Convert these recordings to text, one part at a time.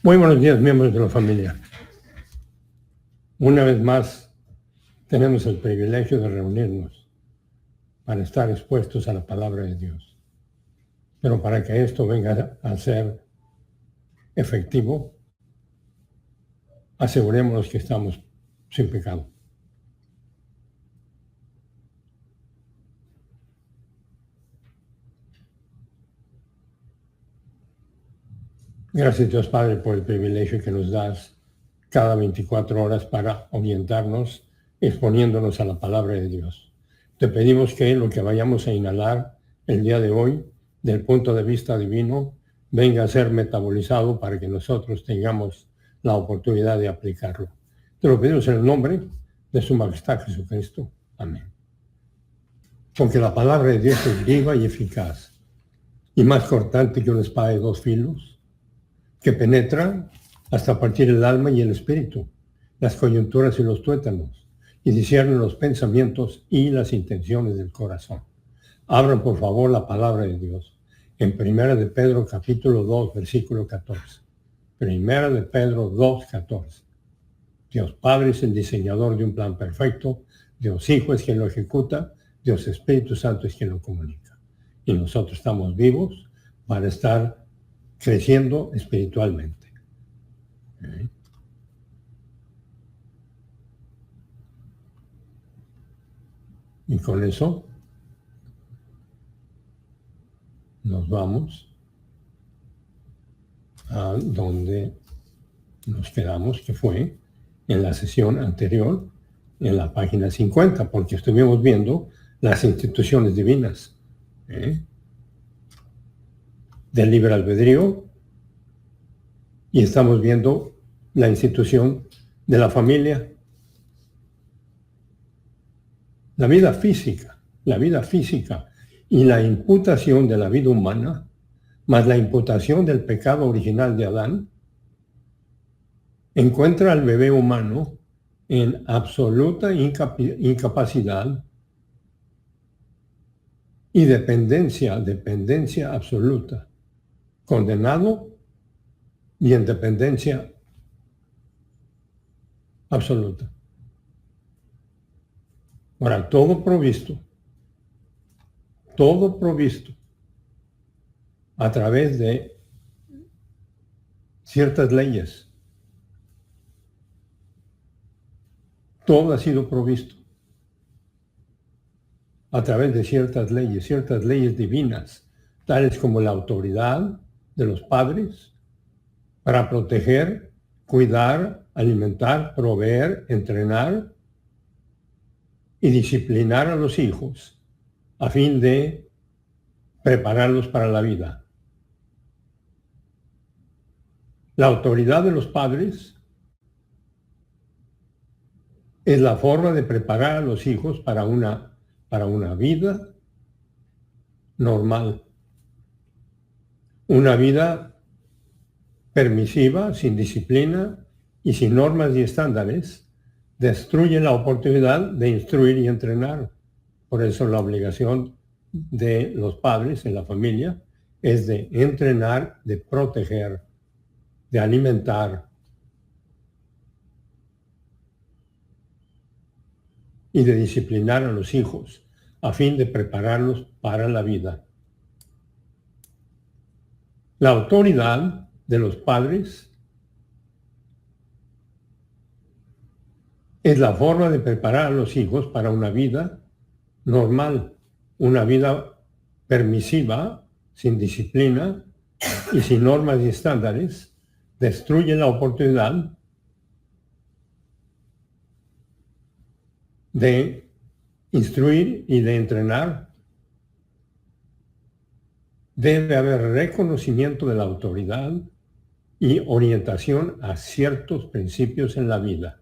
Muy buenos días, miembros de la familia. Una vez más, tenemos el privilegio de reunirnos para estar expuestos a la palabra de Dios. Pero para que esto venga a ser efectivo, asegurémonos que estamos sin pecado. Gracias, Dios Padre, por el privilegio que nos das cada 24 horas para orientarnos, exponiéndonos a la palabra de Dios. Te pedimos que lo que vayamos a inhalar el día de hoy, del punto de vista divino, venga a ser metabolizado para que nosotros tengamos la oportunidad de aplicarlo. Te lo pedimos en el nombre de su majestad Jesucristo. Amén. Porque la palabra de Dios es viva y eficaz, y más cortante que una espada de dos filos, que penetra hasta partir el alma y el espíritu, las coyunturas y los tuétanos, y discierne los pensamientos y las intenciones del corazón. Abran por favor la palabra de Dios en Primera de Pedro capítulo 2, versículo 14. Primera de Pedro 2, 14. Dios Padre es el diseñador de un plan perfecto, Dios Hijo es quien lo ejecuta, Dios Espíritu Santo es quien lo comunica. Y nosotros estamos vivos para estar creciendo espiritualmente. Y con eso nos vamos a donde nos quedamos, que fue en la sesión anterior, en la página 50, porque estuvimos viendo las instituciones divinas del libre albedrío, y estamos viendo la institución de la familia, la vida física y la imputación de la vida humana, más la imputación del pecado original de Adán, encuentra al bebé humano en absoluta incapacidad y dependencia absoluta, condenado y en dependencia absoluta. Ahora, todo provisto a través de ciertas leyes. Todo ha sido provisto a través de ciertas leyes divinas, tales como la autoridad de los padres para proteger, cuidar, alimentar, proveer, entrenar y disciplinar a los hijos a fin de prepararlos para la vida. La autoridad de los padres es la forma de preparar a los hijos para una vida normal, una vida permisiva, sin disciplina y sin normas y estándares, destruye la oportunidad de instruir y entrenar. Por eso la obligación de los padres en la familia es de entrenar, de proteger, de alimentar y de disciplinar a los hijos a fin de prepararlos para la vida. La autoridad de los padres es la forma de preparar a los hijos para una vida normal, una vida permisiva, sin disciplina y sin normas y estándares, destruye la oportunidad de instruir y de entrenar. Debe haber reconocimiento de la autoridad y orientación a ciertos principios en la vida.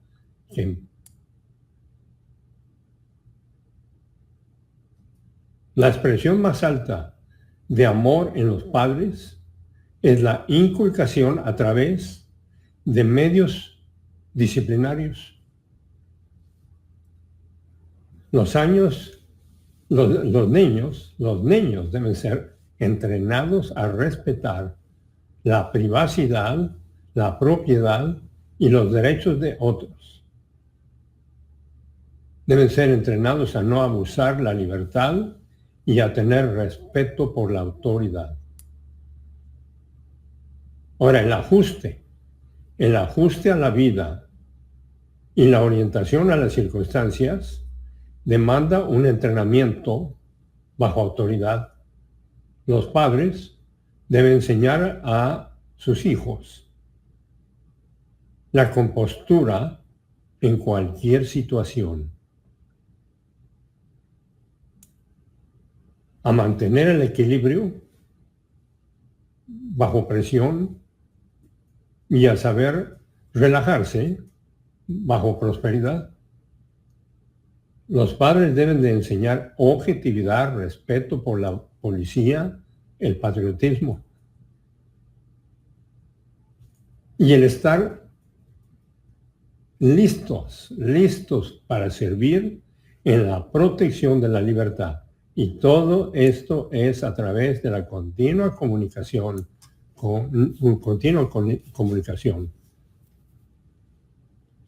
La expresión más alta de amor en los padres es la inculcación a través de medios disciplinarios. Los niños deben ser entrenados a respetar la privacidad, la propiedad y los derechos de otros. Deben ser entrenados a no abusar la libertad y a tener respeto por la autoridad. Ahora, el ajuste a la vida y la orientación a las circunstancias demanda un entrenamiento bajo autoridad. Los padres deben enseñar a sus hijos la compostura en cualquier situación, a mantener el equilibrio bajo presión y a saber relajarse bajo prosperidad. Los padres deben de enseñar objetividad, respeto por la policía, el patriotismo y el estar listos para servir en la protección de la libertad. Y todo esto es a través de la continua comunicación,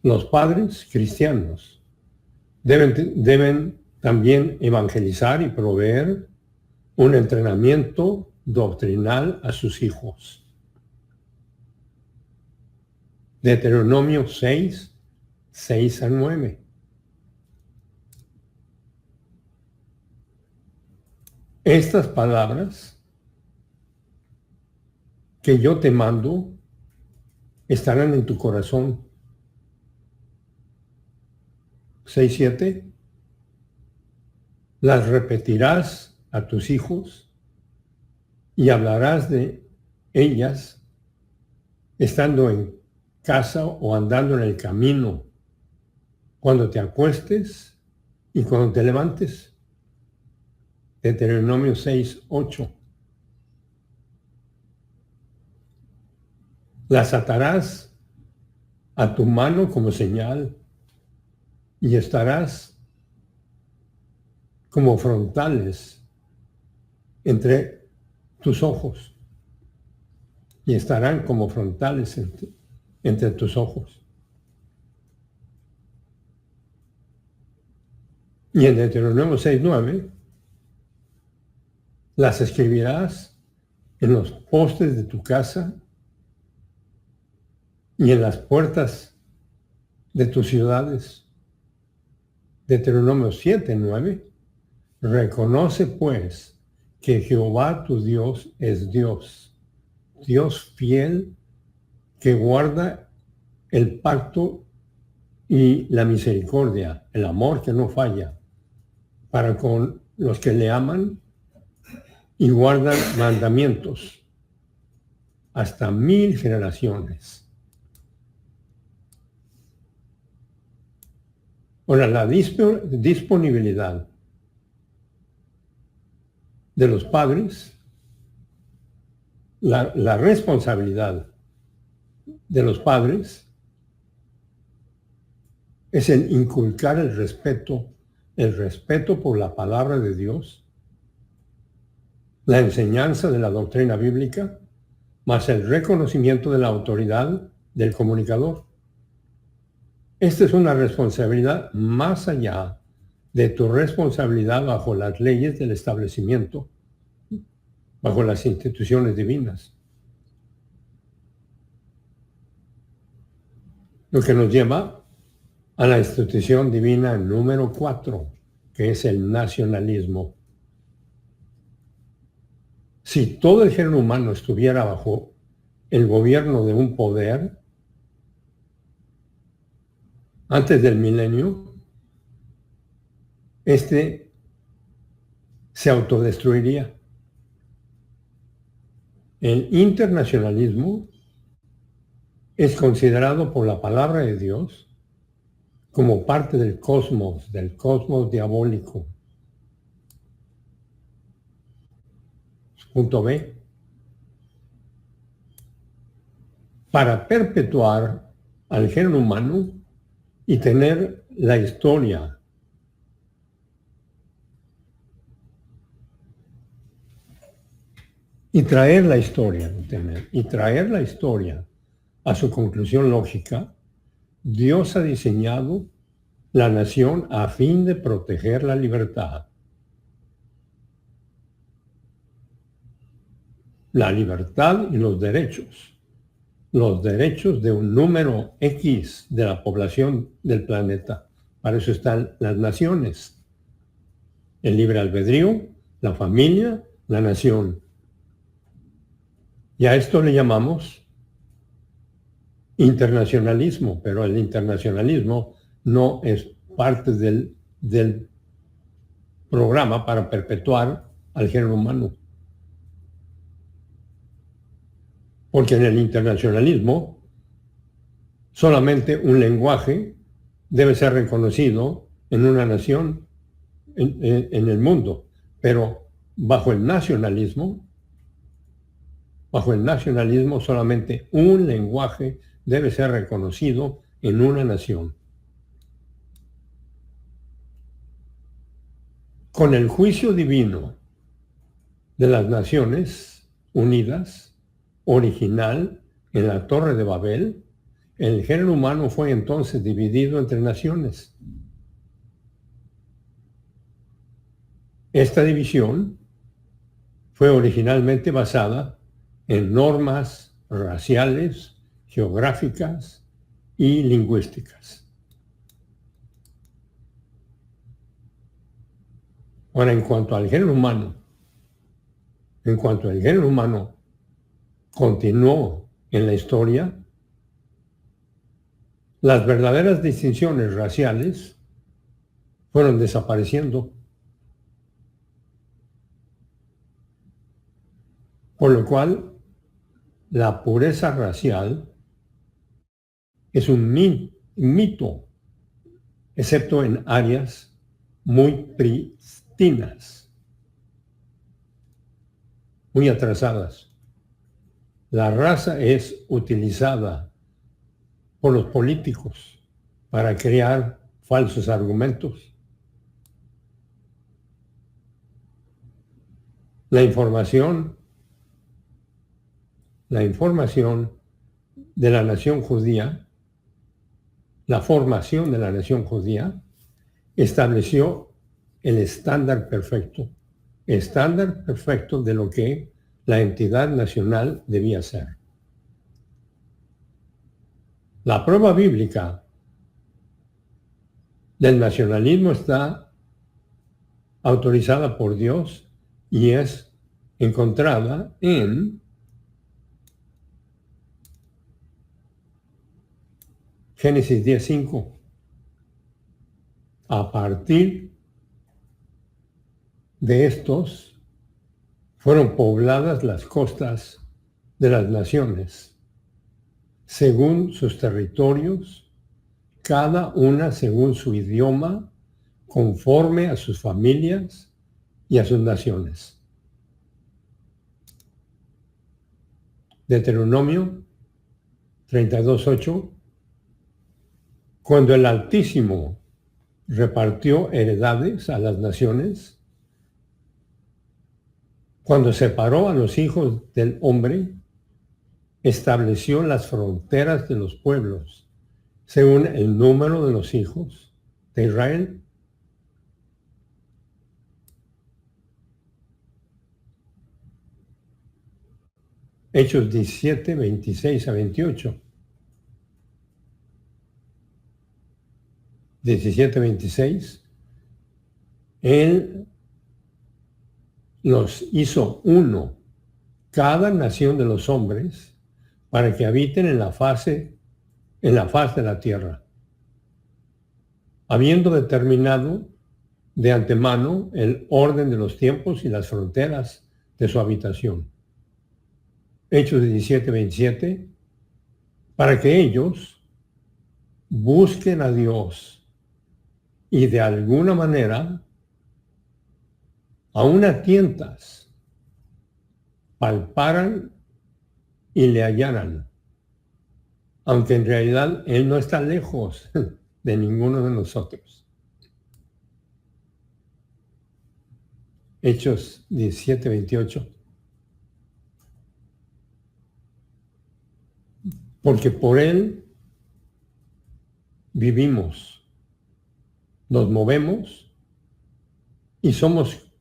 Los padres cristianos deben también evangelizar y proveer un entrenamiento doctrinal a sus hijos. Deuteronomio 6, 6 a 9. Estas palabras que yo te mando estarán en tu corazón. 6, 7. Las repetirás a tus hijos y hablarás de ellas estando en casa o andando en el camino, cuando te acuestes y cuando te levantes. Deuteronomio 6, 8. Las atarás a tu mano como señal y estarás como frontales entre tus ojos. Y estarán como frontales entre tus ojos. Y en Deuteronomio 6, 9, las escribirás en los postes de tu casa y en las puertas de tus ciudades. Deuteronomio 7, 9. Reconoce pues que Jehová tu Dios es Dios, Dios fiel, que guarda el pacto y la misericordia, el amor que no falla, para con los que le aman y guardan mandamientos hasta 1000 generaciones. Ahora, la disponibilidad de los padres, la responsabilidad de los padres es el inculcar el respeto por la palabra de Dios, la enseñanza de la doctrina bíblica, más el reconocimiento de la autoridad del comunicador. Esta es una responsabilidad más allá de tu responsabilidad bajo las leyes del establecimiento, bajo las instituciones divinas. Lo que nos lleva a la institución divina número 4, que es el nacionalismo. Si todo el género humano estuviera bajo el gobierno de un poder, antes del milenio, este se autodestruiría. El internacionalismo es considerado por la palabra de Dios como parte del cosmos diabólico. Punto B. Para perpetuar al género humano y tener la historia y traer la historia a su conclusión lógica, Dios ha diseñado la nación a fin de proteger la libertad. La libertad y los derechos de un número X de la población del planeta. Para eso están las naciones. El libre albedrío, la familia, la nación. Y a esto le llamamos internacionalismo, pero el internacionalismo no es parte del programa para perpetuar al género humano. Porque en el internacionalismo solamente un lenguaje debe ser reconocido en una nación, en el mundo, pero bajo el nacionalismo solamente un lenguaje debe ser reconocido en una nación. Con el juicio divino de las Naciones Unidas, original en la Torre de Babel, el género humano fue entonces dividido entre naciones. Esta división fue originalmente basada en normas raciales, geográficas y lingüísticas. Ahora, en cuanto al género humano, continuó en la historia, las verdaderas distinciones raciales fueron desapareciendo, por lo cual la pureza racial es un mito, excepto en áreas muy prístinas, muy atrasadas. La raza es utilizada por los políticos para crear falsos argumentos. La información de la nación judía, la formación de la nación judía, estableció el estándar perfecto de lo que la entidad nacional debía ser. La prueba bíblica del nacionalismo está autorizada por Dios y es encontrada en Génesis 10:5. A partir de estos fueron pobladas las costas de las naciones, según sus territorios, cada una según su idioma, conforme a sus familias y a sus naciones. Deuteronomio 32:8. Cuando el Altísimo repartió heredades a las naciones, cuando separó a los hijos del hombre, estableció las fronteras de los pueblos según el número de los hijos de Israel. Hechos 17, 26 a 28. 17:26. Él los hizo uno, cada nación de los hombres, para que habiten en la faz de la tierra, habiendo determinado de antemano el orden de los tiempos y las fronteras de su habitación. Hechos 17:27, para que ellos busquen a Dios y de alguna manera, aún a tientas, palparan y le hallaran, aunque en realidad Él no está lejos de ninguno de nosotros. Hechos 17:28. porque por Él vivimos, nos movemos y somos,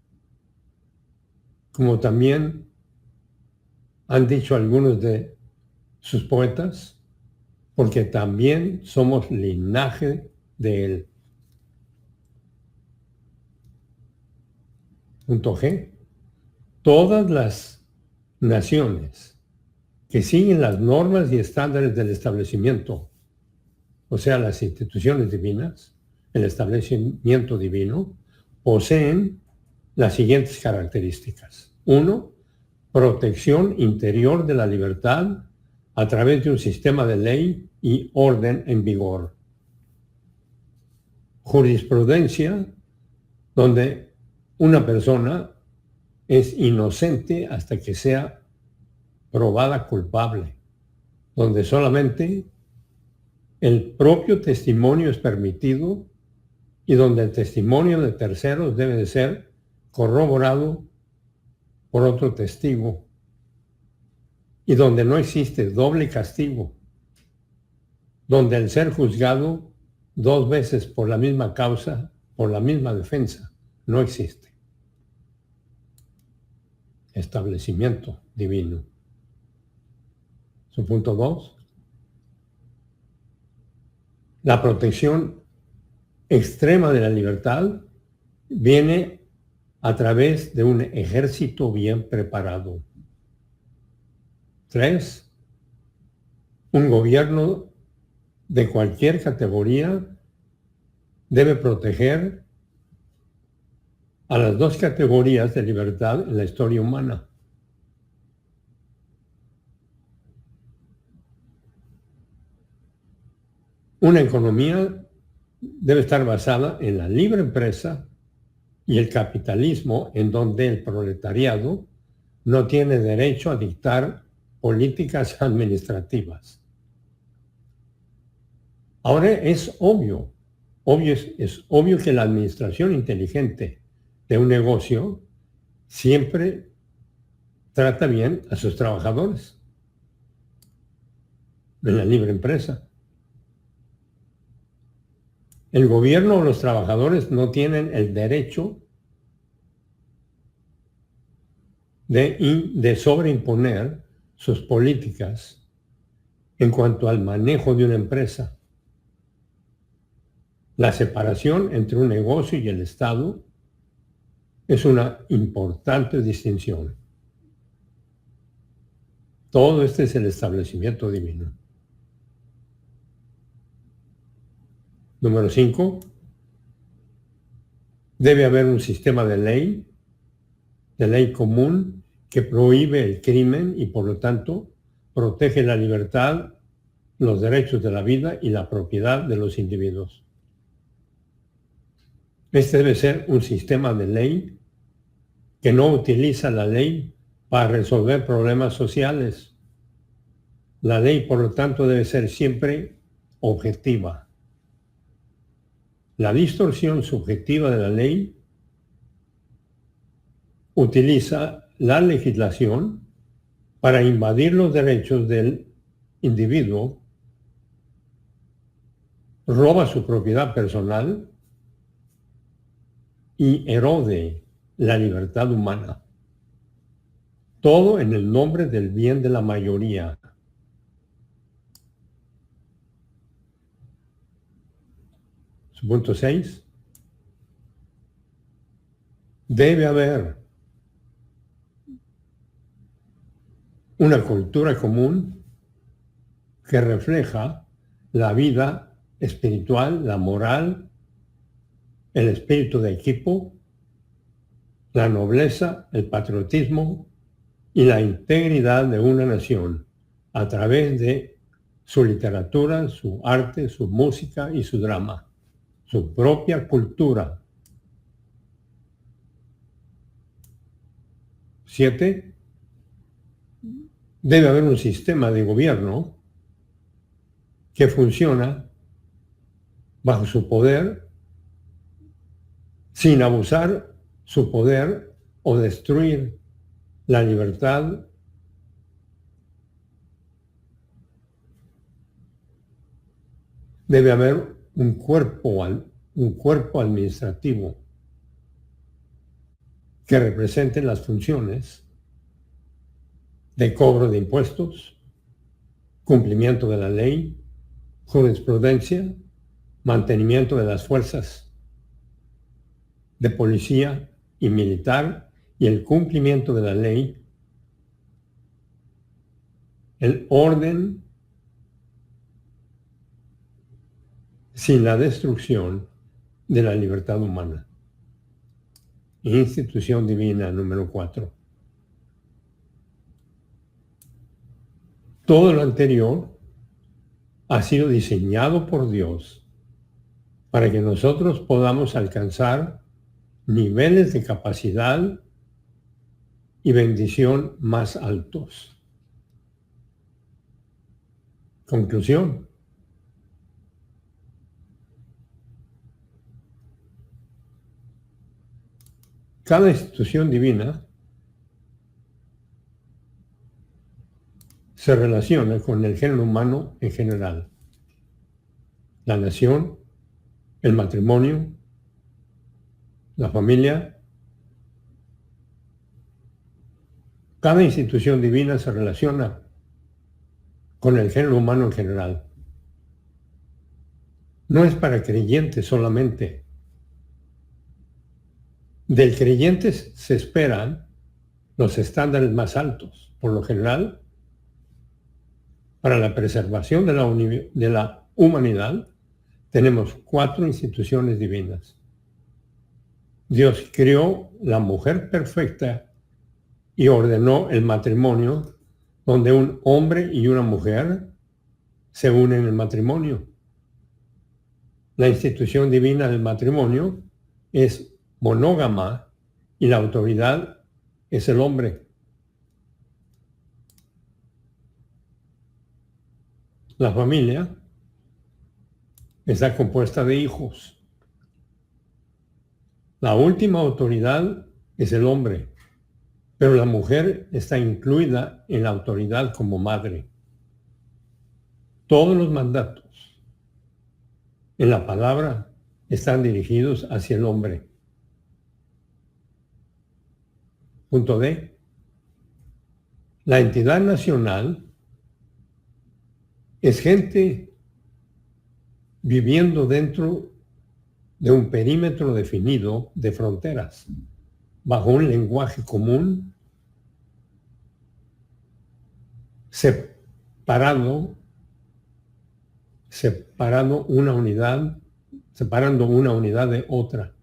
como también han dicho algunos de sus poetas, porque también somos linaje de Él. Punto G. Todas las naciones que siguen las normas y estándares del establecimiento, o sea, las instituciones divinas, el establecimiento divino, poseen las siguientes características. 1. Protección interior de la libertad a través de un sistema de ley y orden en vigor. Jurisprudencia donde una persona es inocente hasta que sea probada culpable, donde solamente el propio testimonio es permitido y donde el testimonio de terceros debe de ser corroborado por otro testigo y donde no existe doble castigo, donde el ser juzgado 2 veces por la misma causa, por la misma defensa, no existe. Establecimiento divino. Su punto 2. La protección extrema de la libertad viene a través de un ejército bien preparado. 3. Un gobierno de cualquier categoría debe proteger a las 2 categorías de libertad en la historia humana. Una economía debe estar basada en la libre empresa y el capitalismo, en donde el proletariado no tiene derecho a dictar políticas administrativas. Ahora es obvio que la administración inteligente de un negocio siempre trata bien a sus trabajadores en la libre empresa. El gobierno o los trabajadores no tienen el derecho de sobreimponer sus políticas en cuanto al manejo de una empresa. La separación entre un negocio y el Estado es una importante distinción. Todo este es el establecimiento divino. Número 5. Debe haber un sistema de ley común que prohíbe el crimen y por lo tanto protege la libertad, los derechos de la vida y la propiedad de los individuos. Este debe ser un sistema de ley que no utiliza la ley para resolver problemas sociales. La ley, por lo tanto, debe ser siempre objetiva. La distorsión subjetiva de la ley utiliza la legislación para invadir los derechos del individuo, roba su propiedad personal y erode la libertad humana. Todo en el nombre del bien de la mayoría. Su punto 6. Debe haber una cultura común que refleja la vida espiritual, la moral, el espíritu de equipo, la nobleza, el patriotismo y la integridad de una nación a través de su literatura, su arte, su música y su drama, su propia cultura. 7. Debe haber un sistema de gobierno que funciona bajo su poder sin abusar su poder o destruir la libertad Debe haber un cuerpo administrativo que represente las funciones de cobro de impuestos, cumplimiento de la ley, jurisprudencia, mantenimiento de las fuerzas de policía y militar y el cumplimiento de la ley, el orden sin la destrucción de la libertad humana. Institución divina número 4. Todo lo anterior ha sido diseñado por Dios para que nosotros podamos alcanzar niveles de capacidad y bendición más altos. Conclusión. Cada institución divina se relaciona con el género humano en general. La nación, el matrimonio, la familia. Cada institución divina se relaciona con el género humano en general. No es para creyentes solamente. Del creyente se esperan los estándares más altos. Por lo general, para la preservación de la humanidad, tenemos 4 instituciones divinas. Dios creó la mujer perfecta y ordenó el matrimonio donde un hombre y una mujer se unen en el matrimonio. La institución divina del matrimonio es monógama y la autoridad es el hombre. La familia está compuesta de hijos. La última autoridad es el hombre, pero la mujer está incluida en la autoridad como madre. Todos los mandatos en la palabra están dirigidos hacia el hombre. Punto D. La entidad nacional es gente viviendo dentro de un perímetro definido de fronteras, bajo un lenguaje común, separando una unidad de otra,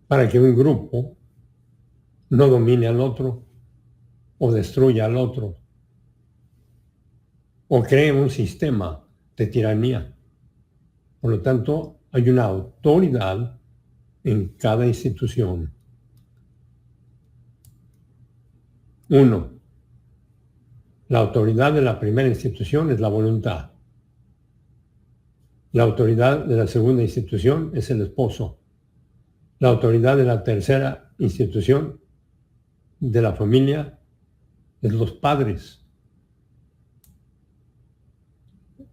para que un grupo no domine al otro o destruya al otro o cree un sistema de tiranía. Por lo tanto, hay una autoridad en cada institución. 1. La autoridad de la primera institución es la voluntad. La autoridad de la segunda institución es el esposo. La autoridad de la tercera institución de la familia es los padres,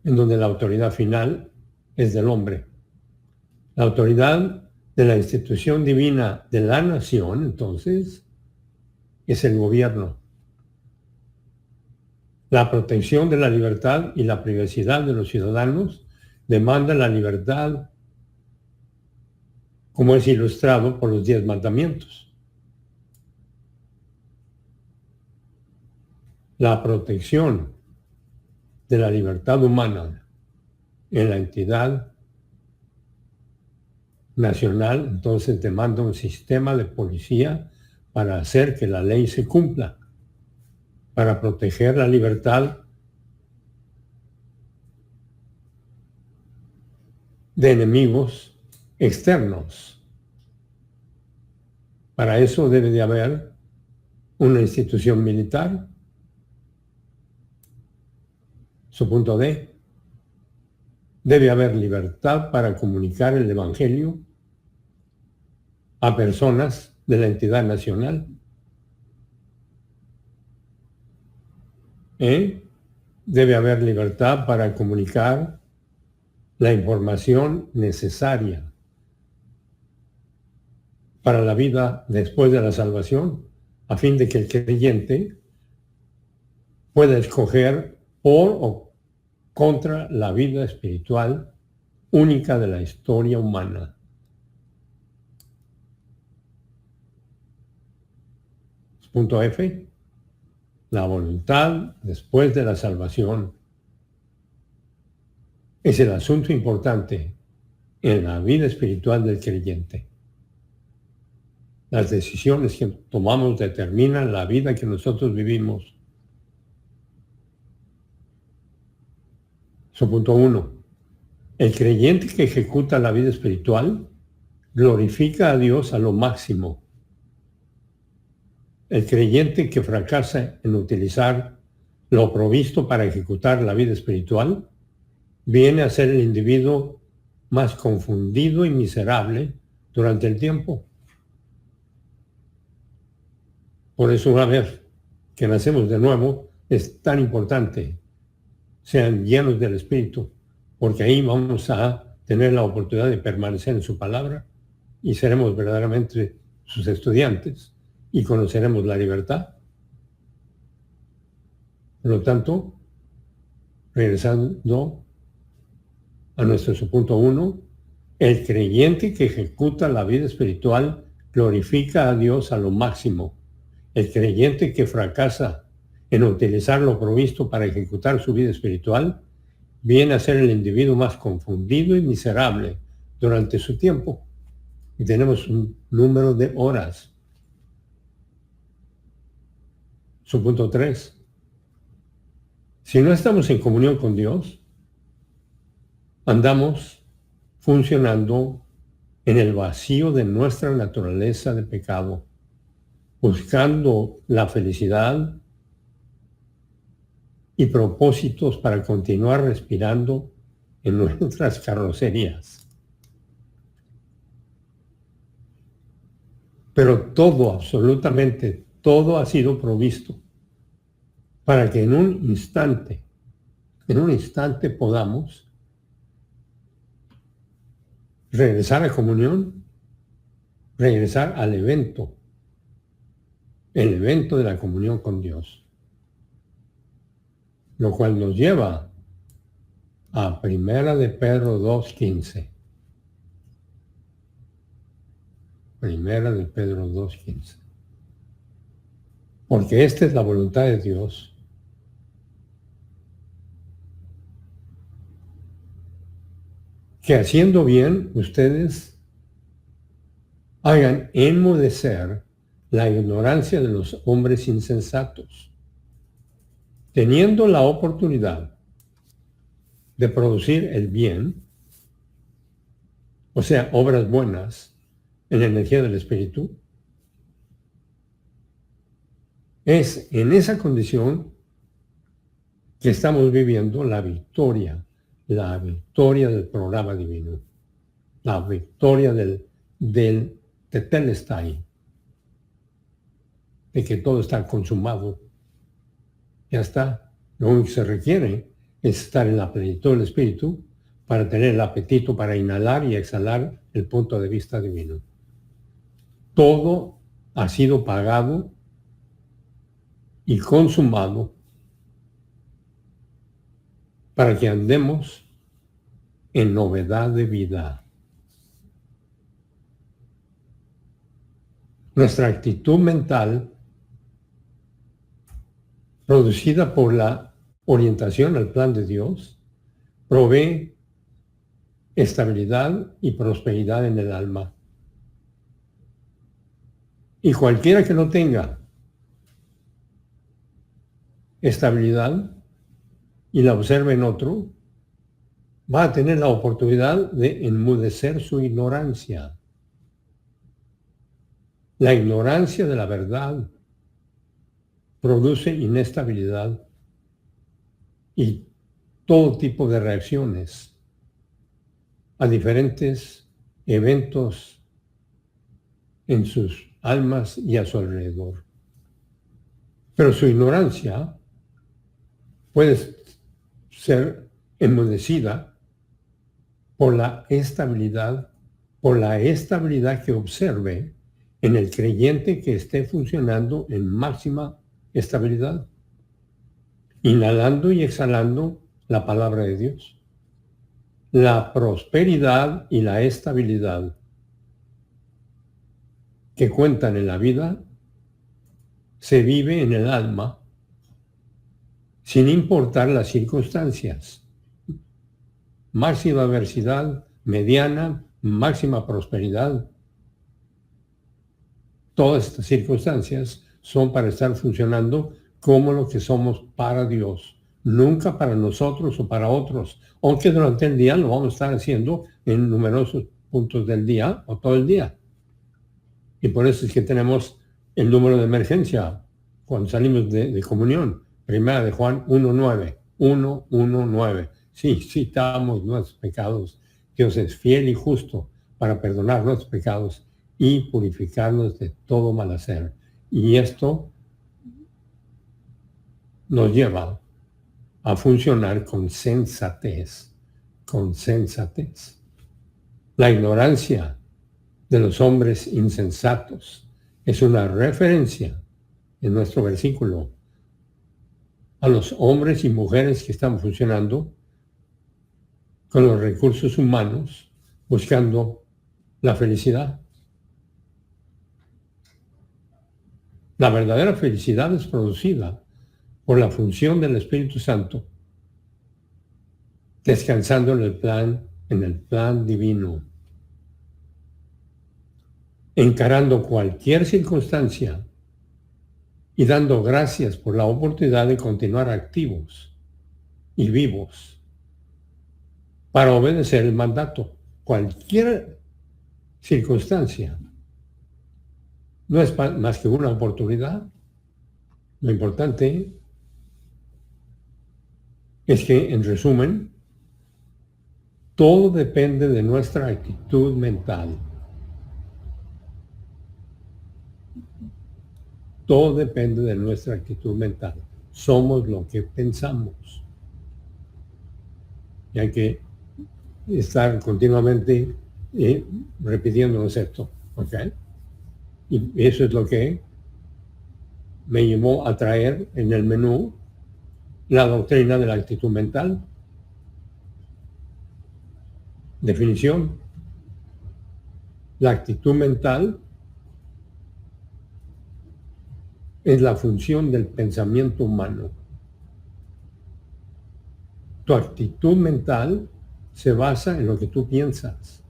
en donde la autoridad final es del hombre. La autoridad de la institución divina de la nación, entonces, es el gobierno. La protección de la libertad y la privacidad de los ciudadanos demanda la libertad, como es ilustrado por los 10 mandamientos. La protección de la libertad humana en la entidad nacional, entonces demanda un sistema de policía para hacer que la ley se cumpla, para proteger la libertad de enemigos externos. Para eso debe de haber una institución militar. Su punto D. Debe haber libertad para comunicar el Evangelio a personas de la entidad nacional. Debe haber libertad para comunicar la información necesaria para la vida después de la salvación, a fin de que el creyente pueda escoger por o contra la vida espiritual única de la historia humana. Punto F. La voluntad después de la salvación es el asunto importante en la vida espiritual del creyente. Las decisiones que tomamos determinan la vida que nosotros vivimos. Punto 1. El creyente que ejecuta la vida espiritual glorifica a Dios a lo máximo. El creyente que fracasa en utilizar lo provisto para ejecutar la vida espiritual viene a ser el individuo más confundido y miserable durante el tiempo. Por eso, una vez que nacemos de nuevo, es tan importante sean llenos del Espíritu, porque ahí vamos a tener la oportunidad de permanecer en su palabra y seremos verdaderamente sus estudiantes y conoceremos la libertad. Por lo tanto, regresando a nuestro punto 1, el creyente que ejecuta la vida espiritual glorifica a Dios a lo máximo. El creyente que fracasa en utilizar lo provisto para ejecutar su vida espiritual viene a ser el individuo más confundido y miserable durante su tiempo. Y tenemos un número de horas. Punto 3. Si no estamos en comunión con Dios, andamos funcionando en el vacío de nuestra naturaleza de pecado, buscando la felicidad y propósitos para continuar respirando en nuestras carrocerías. Pero todo, absolutamente todo ha sido provisto para que en un instante podamos regresar a comunión, regresar al evento, el evento de la comunión con Dios. Lo cual nos lleva a 1 de Pedro 2:15. 1 de Pedro 2:15. Porque esta es la voluntad de Dios, que haciendo bien ustedes hagan enmudecer la ignorancia de los hombres insensatos, teniendo la oportunidad de producir el bien, o sea, obras buenas en la energía del Espíritu. Es en esa condición que estamos viviendo la victoria del programa divino, la victoria del Tetelestai, de que todo está consumado. Ya está. Lo único que se requiere es estar en la plenitud del Espíritu para tener el apetito para inhalar y exhalar el punto de vista divino. Todo ha sido pagado y consumado para que andemos en novedad de vida. Nuestra actitud mental, producida por la orientación al plan de Dios, provee estabilidad y prosperidad en el alma. Y cualquiera que no tenga estabilidad y la observe en otro, va a tener la oportunidad de enmudecer su ignorancia. La ignorancia de la verdad produce inestabilidad y todo tipo de reacciones a diferentes eventos en sus almas y a su alrededor. Pero su ignorancia puede ser enmudecida por la estabilidad que observe en el creyente que esté funcionando en máxima estabilidad, inhalando y exhalando la palabra de Dios. La prosperidad y la estabilidad que cuentan en la vida se vive en el alma sin importar las circunstancias. Máxima adversidad, mediana, máxima prosperidad. Todas estas circunstancias son para estar funcionando como lo que somos para Dios, nunca para nosotros o para otros, aunque durante el día lo vamos a estar haciendo en numerosos puntos del día o todo el día. Y por eso es que tenemos el número de emergencia cuando salimos de comunión. Primera de Juan 1:9, 1:9. Sí, citamos nuestros pecados. Dios es fiel y justo para perdonar nuestros pecados y purificarnos de todo mal hacer. Y esto nos lleva a funcionar con sensatez, con sensatez. La ignorancia de los hombres insensatos es una referencia en nuestro versículo a los hombres y mujeres que están funcionando con los recursos humanos buscando la felicidad. La verdadera felicidad es producida por la función del Espíritu Santo, descansando en el plan divino, encarando cualquier circunstancia y dando gracias por la oportunidad de continuar activos y vivos para obedecer el mandato. Cualquier circunstancia no es más que una oportunidad. Lo importante es que, en resumen, todo depende de nuestra actitud mental. Todo depende de nuestra actitud mental. Somos lo que pensamos. Y hay que estar continuamente repitiéndonos esto. ¿Ok? Y eso es lo que me llevó a traer en el menú la doctrina de la actitud mental. Definición. La actitud mental es la función del pensamiento humano. Tu actitud mental se basa en lo que tú piensas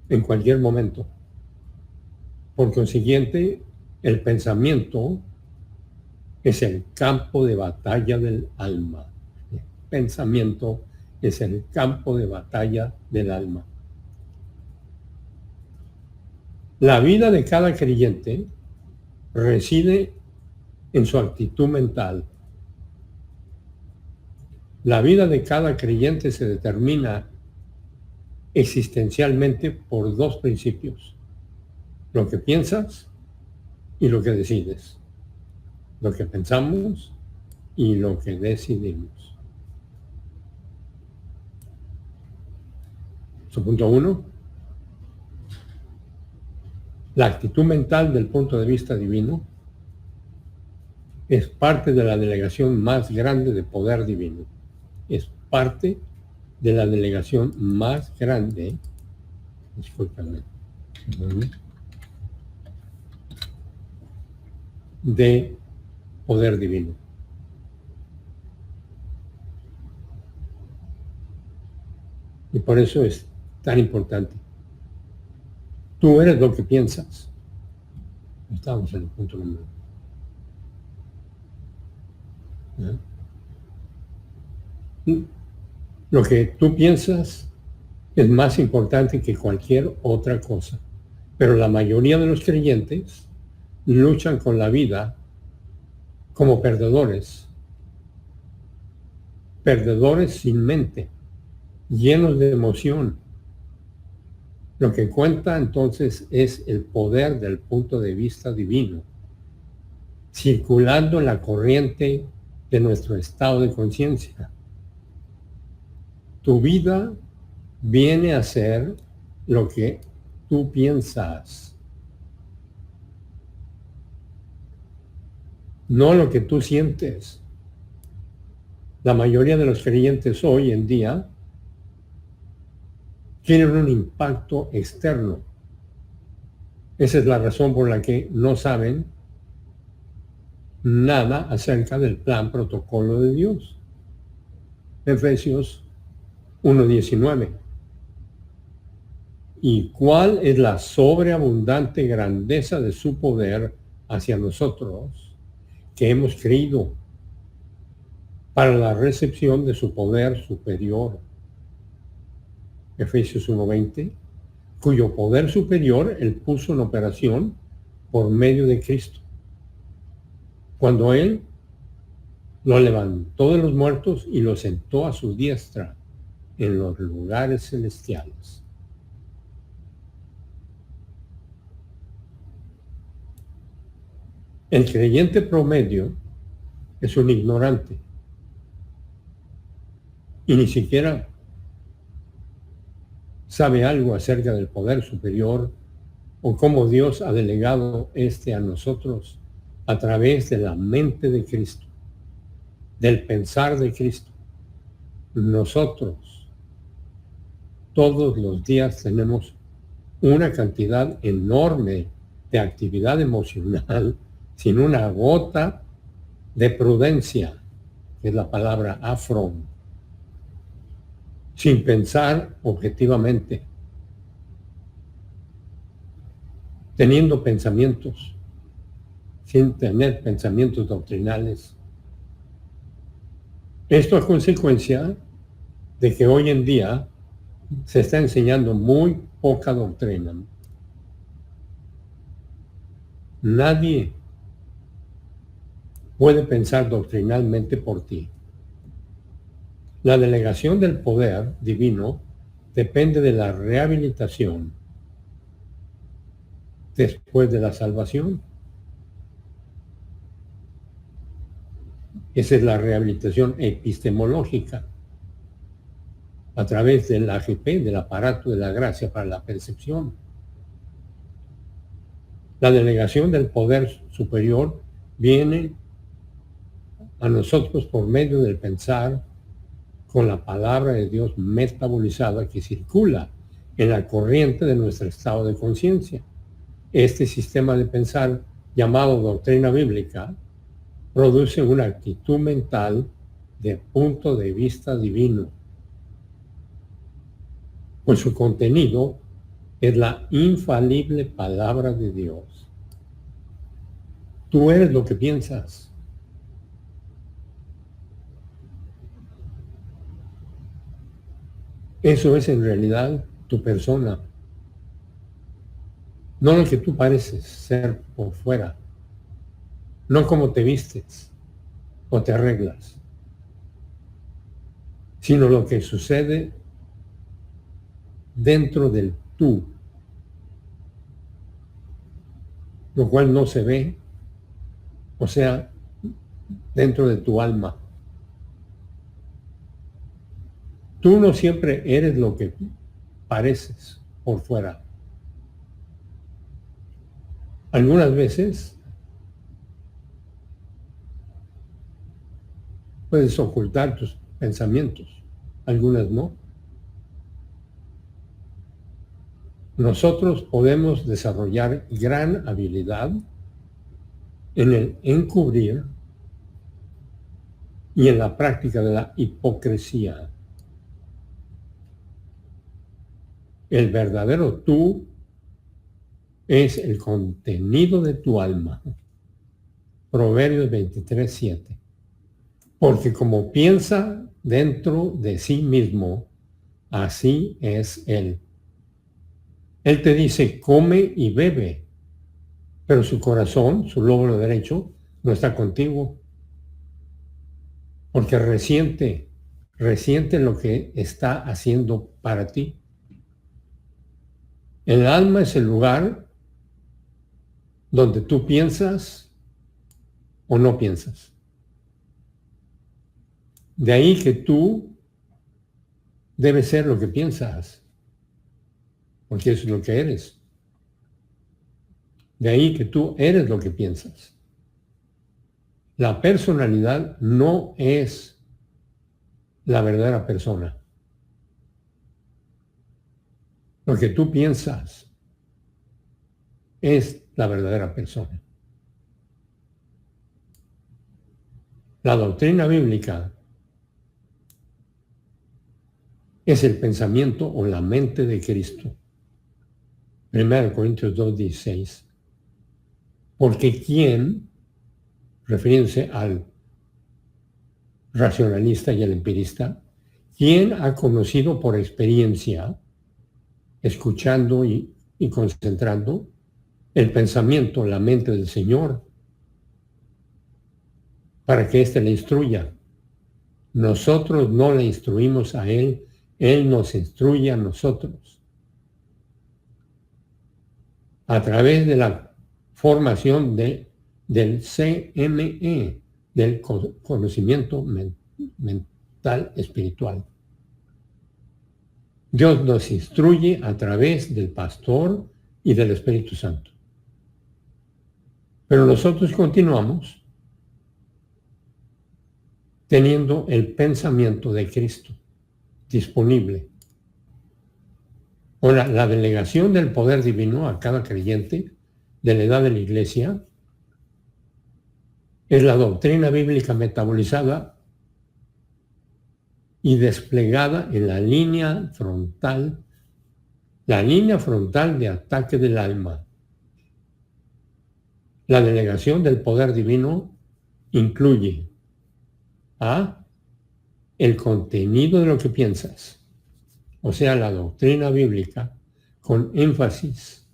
en cualquier momento. Por consiguiente, el pensamiento es el campo de batalla del alma. El pensamiento es el campo de batalla del alma. La vida de cada creyente reside en su actitud mental. La vida de cada creyente se determina existencialmente por dos principios: lo que piensas y lo que decides. Lo que pensamos y lo que decidimos. Su punto 1. La actitud mental del punto de vista divino es parte de la delegación más grande de poder divino. Es parte de la delegación más grande, discúlpenme, de poder divino. Y por eso es tan importante. Tú eres lo que piensas. Estamos en el punto número 1. Lo que tú piensas es más importante que cualquier otra cosa. Pero la mayoría de los creyentes luchan con la vida como perdedores. Perdedores sin mente, llenos de emoción. Lo que cuenta entonces es el poder del punto de vista divino, circulando en la corriente de nuestro estado de conciencia. Tu vida viene a ser lo que tú piensas, no lo que tú sientes. La mayoría de los creyentes hoy en día tienen un impacto externo. Esa es la razón por la que no saben nada acerca del plan protocolo de Dios. Efesios 1:19. ¿Y cuál es la sobreabundante grandeza de su poder hacia nosotros que hemos creído para la recepción de su poder superior? Efesios 1:20, cuyo poder superior Él puso en operación por medio de Cristo, cuando Él lo levantó de los muertos y lo sentó a su diestra en los lugares celestiales. El creyente promedio es un ignorante y ni siquiera sabe algo acerca del poder superior o cómo Dios ha delegado este a nosotros a través de la mente de Cristo, del pensar de Cristo. Nosotros todos los días tenemos una cantidad enorme de actividad emocional sin una gota de prudencia, que es la palabra afron, sin pensar objetivamente, teniendo pensamientos, sin tener pensamientos doctrinales. Esto es consecuencia de que hoy en día se está enseñando muy poca doctrina. Nadie puede pensar doctrinalmente por ti. La delegación del poder divino depende de la rehabilitación después de la salvación. Esa es la rehabilitación epistemológica a través del AGP, del aparato de la gracia para la percepción. La delegación del poder superior viene a nosotros por medio del pensar con la palabra de Dios metabolizada que circula en la corriente de nuestro estado de conciencia. Este sistema de pensar llamado doctrina bíblica produce una actitud mental de punto de vista divino, pues su contenido es la infalible palabra de Dios. Tú eres lo que piensas. Eso es en realidad tu persona, no lo que tú pareces ser por fuera, no cómo te vistes o te arreglas, sino lo que sucede dentro del tú, lo cual no se ve, o sea, dentro de tu alma. Tú no siempre eres lo que pareces por fuera. Algunas veces puedes ocultar tus pensamientos, algunas no. Nosotros podemos desarrollar gran habilidad en el encubrir y en la práctica de la hipocresía. El verdadero tú es el contenido de tu alma. Proverbios 23:7. Porque como piensa dentro de sí mismo, así es él. Él te dice, come y bebe, pero su corazón, su lóbulo derecho, no está contigo. Porque resiente lo que está haciendo para ti. El alma es el lugar donde tú piensas o no piensas. De ahí que tú debe ser lo que piensas, porque eso es lo que eres. De ahí que tú eres lo que piensas. La personalidad no es la verdadera persona. Lo que tú piensas es la verdadera persona. La doctrina bíblica es el pensamiento o la mente de Cristo. 1 Corintios 2:16. Porque ¿quién, refiriéndose al racionalista y al empirista, quién ha conocido por experiencia, escuchando y concentrando el pensamiento, la mente del Señor, para que éste le instruya? Nosotros no le instruimos a Él, Él nos instruye a nosotros. A través de la formación del CME, del conocimiento mental espiritual. Dios nos instruye a través del pastor y del Espíritu Santo. Pero nosotros continuamos teniendo el pensamiento de Cristo disponible. Ahora, la delegación del poder divino a cada creyente de la edad de la Iglesia es la doctrina bíblica metabolizada y desplegada en la línea frontal de ataque del alma. La delegación del poder divino incluye a el contenido de lo que piensas, o sea, la doctrina bíblica, con énfasis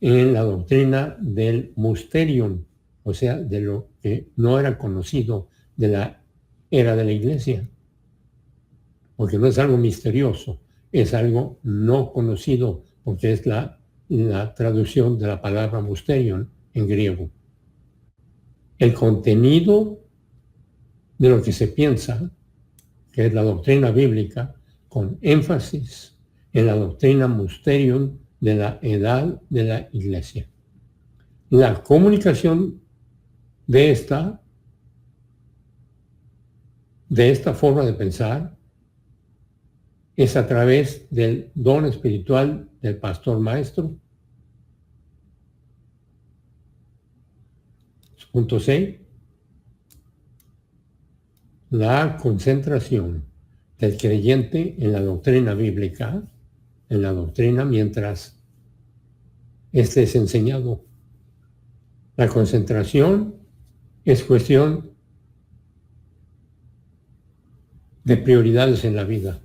en la doctrina del mysterium, o sea, de lo que no era conocido de la era de la Iglesia, porque no es algo misterioso, es algo no conocido, porque es la traducción de la palabra mysterium en griego. El contenido de lo que se piensa, que es la doctrina bíblica, con énfasis en la doctrina mysterium de la edad de la Iglesia. La comunicación de esta forma de pensar es a través del don espiritual del pastor maestro. Punto 6. La concentración del creyente en la doctrina bíblica, en la doctrina mientras este es enseñado. La concentración es cuestión de prioridades en la vida.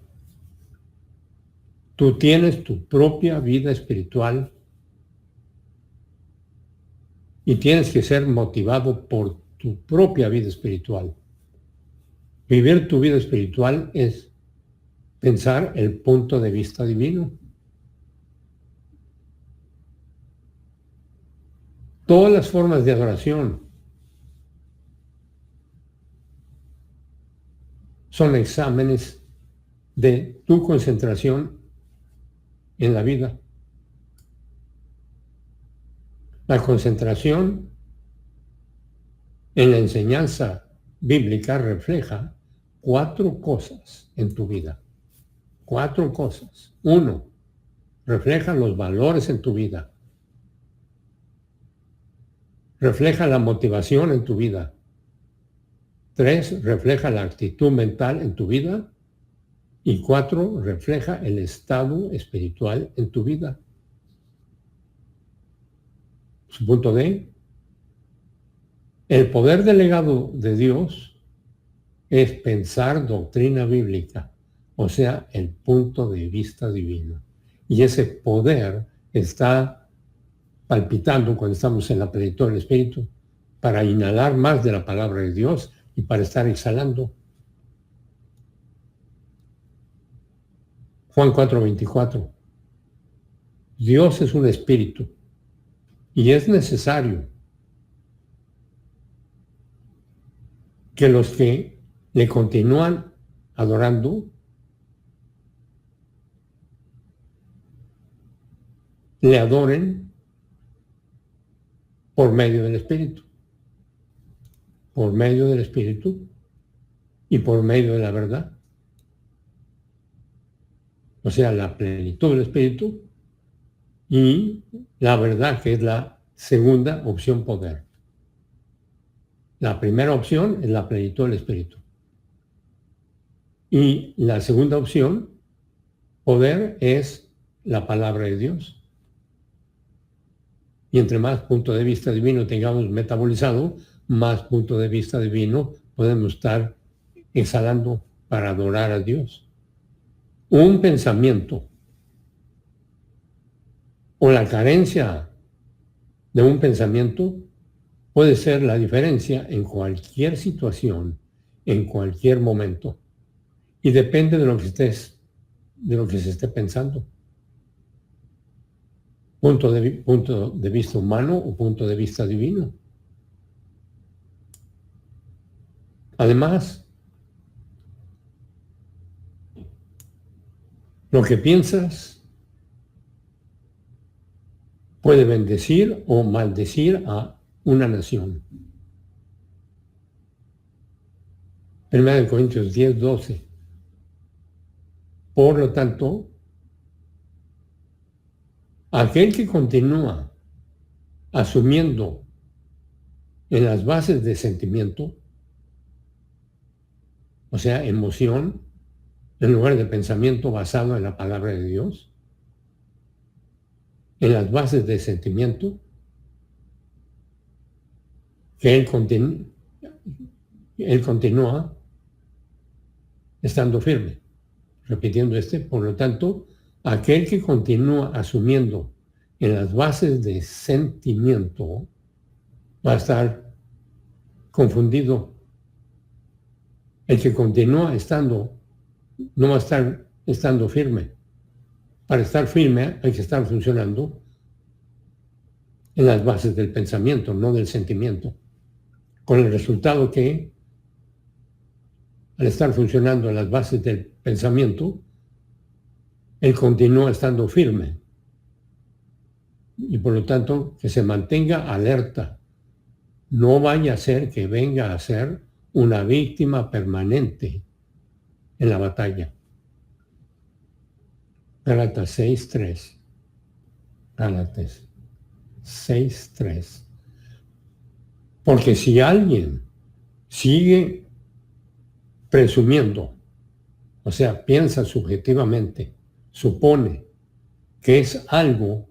Tú tienes tu propia vida espiritual y tienes que ser motivado por tu propia vida espiritual. Vivir tu vida espiritual es pensar el punto de vista divino. Todas las formas de adoración son exámenes de tu concentración en la vida. La concentración en la enseñanza bíblica refleja 4 cosas en tu vida. 4 cosas. 1, refleja los valores en tu vida. Refleja la motivación en tu vida. 3, refleja la actitud mental en tu vida. Y 4, refleja el estado espiritual en tu vida. Su punto D, el poder delegado de Dios es pensar doctrina bíblica, o sea, el punto de vista divino. Y ese poder está palpitando cuando estamos en la plenitud del Espíritu para inhalar más de la palabra de Dios y para estar exhalando. Juan 4:24. Dios es un espíritu y es necesario que los que le continúan adorando le adoren por medio del Espíritu. Por medio del Espíritu y por medio de la verdad. O sea, la plenitud del Espíritu y la verdad, que es la segunda opción, poder. La primera opción es la plenitud del Espíritu. Y la segunda opción, poder, es la palabra de Dios. Y entre más punto de vista divino tengamos metabolizado, más punto de vista divino podemos estar exhalando para adorar a Dios. Un pensamiento o la carencia de un pensamiento puede ser la diferencia en cualquier situación, en cualquier momento. Y depende de lo que se esté pensando. Punto de vista humano o punto de vista divino. Además, lo que piensas puede bendecir o maldecir a una nación. 1 Corintios 10, 12. Por lo tanto, aquel que continúa asumiendo en las bases de sentimiento, o sea, emoción, en lugar de pensamiento basado en la palabra de Dios, en las bases de sentimiento, que él continúa estando firme. Repitiendo por lo tanto, aquel que continúa asumiendo en las bases de sentimiento va a estar confundido. El que continúa no va a estar estando firme. Para estar firme hay que estar funcionando en las bases del pensamiento, no del sentimiento. Con el resultado que, al estar funcionando en las bases del pensamiento, él continúa estando firme. Y por lo tanto, que se mantenga alerta. No vaya a ser que venga a ser una víctima permanente en la batalla. Gálatas 6:3. Gálatas 6:3. Porque si alguien sigue presumiendo, o sea, piensa subjetivamente, supone que es algo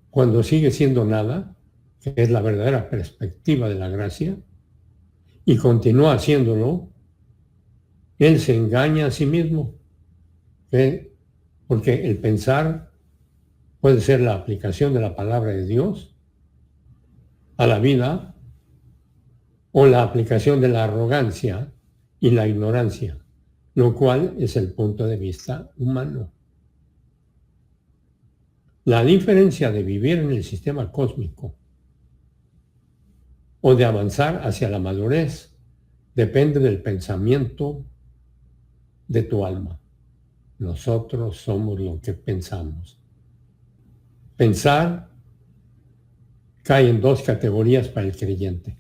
cuando sigue siendo nada, que es la verdadera perspectiva de la gracia, y continúa haciéndolo, él se engaña a sí mismo, porque el pensar puede ser la aplicación de la palabra de Dios a la vida o la aplicación de la arrogancia y la ignorancia, lo cual es el punto de vista humano. La diferencia de vivir en el sistema cósmico o de avanzar hacia la madurez depende del pensamiento de tu alma. Nosotros somos lo que pensamos. Pensar cae en dos categorías para el creyente: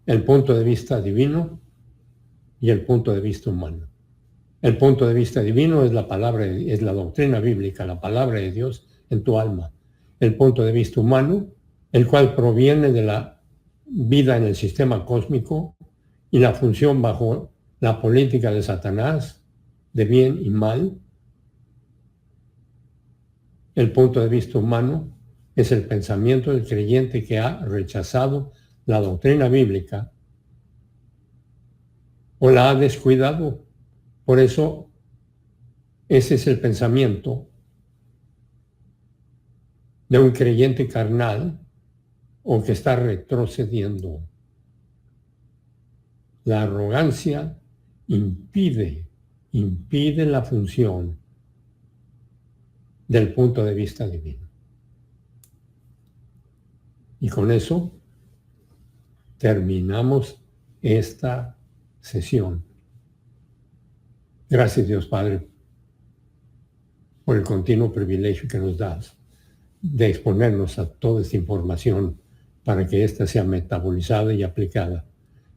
el punto de vista divino y el punto de vista humano. El punto de vista divino es es la doctrina bíblica, la palabra de Dios en tu alma. El punto de vista humano, el cual proviene de la vida en el sistema cósmico y la función bajo la política de Satanás, de bien y mal. El punto de vista humano es el pensamiento del creyente que ha rechazado la doctrina bíblica o la ha descuidado. Por eso, ese es el pensamiento de un creyente carnal o que está retrocediendo. La arrogancia impide la función del punto de vista divino. Y con eso terminamos esta sesión. Gracias, Dios Padre, por el continuo privilegio que nos das de exponernos a toda esta información para que ésta sea metabolizada y aplicada.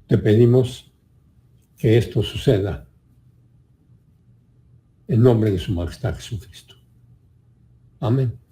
Te pedimos que esto suceda en nombre de su majestad Jesucristo. Amén.